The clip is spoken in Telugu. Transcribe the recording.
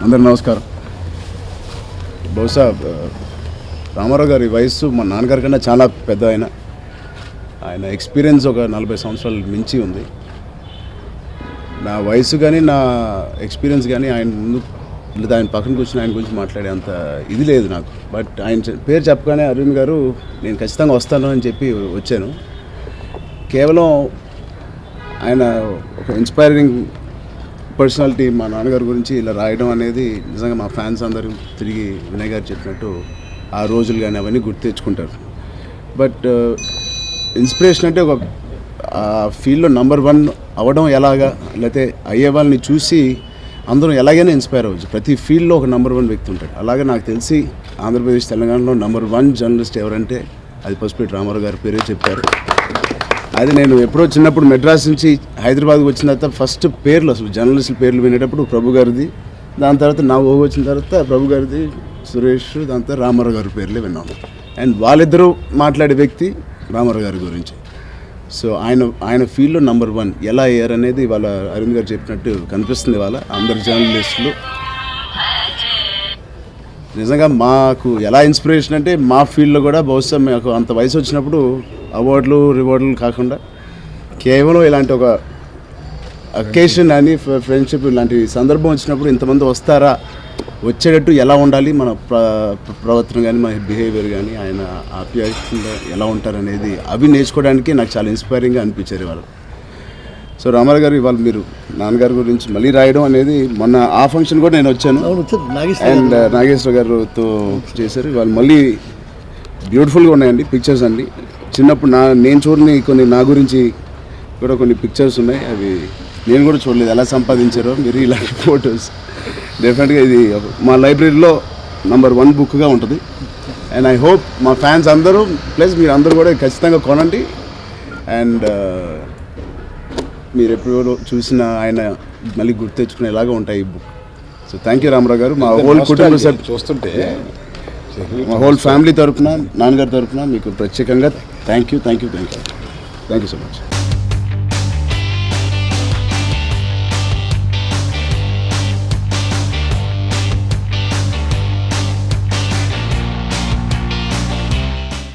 అందరు నమస్కారం. బహుశా రామారావు గారి వయస్సు మా నాన్నగారి కన్నా చాలా పెద్ద. ఆయన ఎక్స్పీరియన్స్ ఒక 40 సంవత్సరాలు మించి ఉంది. నా వయసు కానీ నా ఎక్స్పీరియన్స్ కానీ ఆయన ముందు లేదా ఆయన పక్కన కూర్చొని ఆయన గురించి మాట్లాడే అంత ఇది లేదు నాకు. బట్ ఆయన పేరు చెప్పగానే అరవింద్ గారు నేను ఖచ్చితంగా వస్తాను అని చెప్పి వచ్చాను. కేవలం ఆయన ఒక ఇన్స్పైరింగ్ పర్సనాలిటీ మా నాన్నగారి గురించి ఇలా రాయడం అనేది నిజంగా మా ఫ్యాన్స్ అందరూ తిరిగి వినయ్ గారు చెప్పినట్టు ఆ రోజులు కానీ అవన్నీ గుర్తు తెచ్చుకుంటారు. బట్ ఇన్స్పిరేషన్ అంటే ఒక ఫీల్డ్లో నెంబర్ 1 అవ్వడం ఎలాగా, లేకపోతే అయ్యే వాళ్ళని చూసి అందరూ ఎలాగైనా ఇన్స్పైర్ అవ్వచ్చు. ప్రతి ఫీల్డ్లో ఒక నెంబర్ 1 వ్యక్తి ఉంటాడు. అలాగే నాకు తెలిసి ఆంధ్రప్రదేశ్ తెలంగాణలో నెంబర్ 1 జర్నలిస్ట్ ఎవరంటే అది పసుపేటి రామారావు గారి పేరే చెప్పారు. అది నేను ఎప్పుడో చిన్నప్పుడు మెడ్రాస్ నుంచి హైదరాబాద్కి వచ్చిన తర్వాత ఫస్ట్ పేర్లు అసలు జర్నలిస్టుల పేర్లు వినేటప్పుడు ప్రభు గారిది, దాని తర్వాత నా ఊహ వచ్చిన తర్వాత ప్రభు గారిది, సురేష్, దాని తర్వాత రామారావు గారి పేర్లే విన్నాను. అండ్ వాళ్ళిద్దరూ మాట్లాడే వ్యక్తి రామారావు గారి గురించి. సో ఆయన ఫీల్డ్లో నెంబర్ 1 ఎలా అయ్యారనేది వాళ్ళ అరవింద్ గారు చెప్పినట్టు కనిపిస్తుంది. వాళ్ళ అందరు జర్నలిస్టులు నిజంగా మాకు ఎలా ఇన్స్పిరేషన్ అంటే మా ఫీల్డ్లో కూడా బహుశా మాకు అంత వయసు వచ్చినప్పుడు అవార్డులు రివార్డులు కాకుండా కేవలం ఇలాంటి ఒక అకేషన్ అని ఫ్రెండ్షిప్ ఇలాంటి సందర్భం వచ్చినప్పుడు ఇంతమంది వస్తారా, వచ్చేటట్టు ఎలా ఉండాలి మన ప్రవర్తన కానీ మన బిహేవియర్ కానీ ఆయన ఆప్యాయంగా ఎలా ఉంటారనేది అవి నేర్చుకోవడానికి నాకు చాలా ఇన్స్పైరింగ్గా అనిపించారు వాళ్ళు. సో రామారావు గారు ఇవాళ మీరు నాన్నగారి గురించి మళ్ళీ రాయడం అనేది మొన్న ఆ ఫంక్షన్ కూడా నేను వచ్చాను అండ్ నాగేశ్వర గారితో చేశారు. ఇవాళ మళ్ళీ బ్యూటిఫుల్గా ఉన్నాయండి పిక్చర్స్ అన్నీ. చిన్నప్పుడు నేను చూడని కొన్ని నా గురించి కూడా కొన్ని పిక్చర్స్ ఉన్నాయి, అవి నేను కూడా చూడలేదు. ఎలా సంపాదించారో మీరు ఇలాంటి ఫొటోస్. డెఫినెట్గా ఇది మా లైబ్రరీలో నెంబర్ 1 బుక్గా ఉంటుంది. అండ్ ఐ హోప్ మా ఫ్యాన్స్ అందరూ ప్లస్ మీరు అందరూ కూడా ఖచ్చితంగా కొనండి. అండ్ మీరు ఎప్పుడు చూసిన ఆయన మళ్ళీ గుర్తు తెచ్చుకునేలాగా ఉంటాయి ఈ book. So thank you Ramarao garu. మా హోల్ కుటుంబ సభ్యులు చూస్తుంటే మా హోల్ ఫ్యామిలీ తరఫున నాన్నగారి తరఫున మీకు ప్రత్యేకంగా థ్యాంక్ యూ సో మచ్.